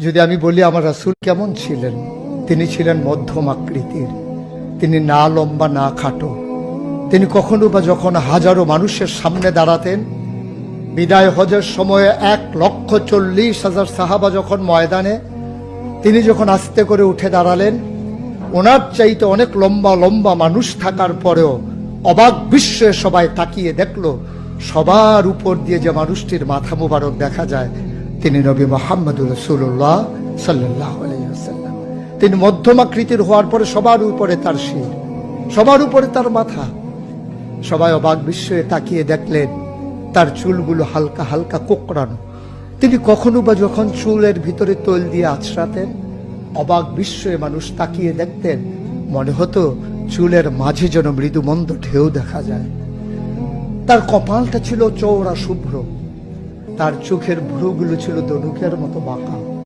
যদি আমি বলি আমার রাসূল কেমন ছিলেন, তিনি ছিলেন মধ্যম আকৃতির, তিনি না লম্বা না খাটো। তিনি কখনো বা যখন হাজারো মানুষের সামনে দাঁড়াতেন, বিদায় হজের সময়ে 1,40,000 সাহাবা যখন ময়দানে, তিনি যখন আস্তে করে উঠে দাঁড়ালেন, ওনার চাইতে অনেক লম্বা লম্বা মানুষ থাকার পরেও অবাক বিস্ময়ে সবাই তাকিয়ে দেখলো সবার উপর দিয়ে যে মানুষটির মাথা মোবারক দেখা যায়, তিনি নবী মুহাম্মদুর রাসূলুল্লাহ সাল্লাল্লাহু আলাইহি ওয়াসাল্লাম। তিনি মধ্যম আকৃতির হওয়ার পরে সবার উপরে তার শির, সবার উপরে তার মাথা। সবাই অবাক বিস্ময়ে তাকিয়ে দেখলেন তার চুলগুলো হালকা হালকা কোঁকড়ানো। তিনি কখনো বা যখন চুলের ভিতরে তৈল দিয়ে আছড়াতেন, অবাক বিস্ময়ে মানুষ তাকিয়ে দেখতেন, মনে হতো চুলের মাঝে যেন মৃদুমন্দ ঢেউ দেখা যায়। তার কপালটা ছিল চওড়া শুভ্র, তার চোখের ভ্রুগুলো ছিল ধনুকের মতো বাঁকা।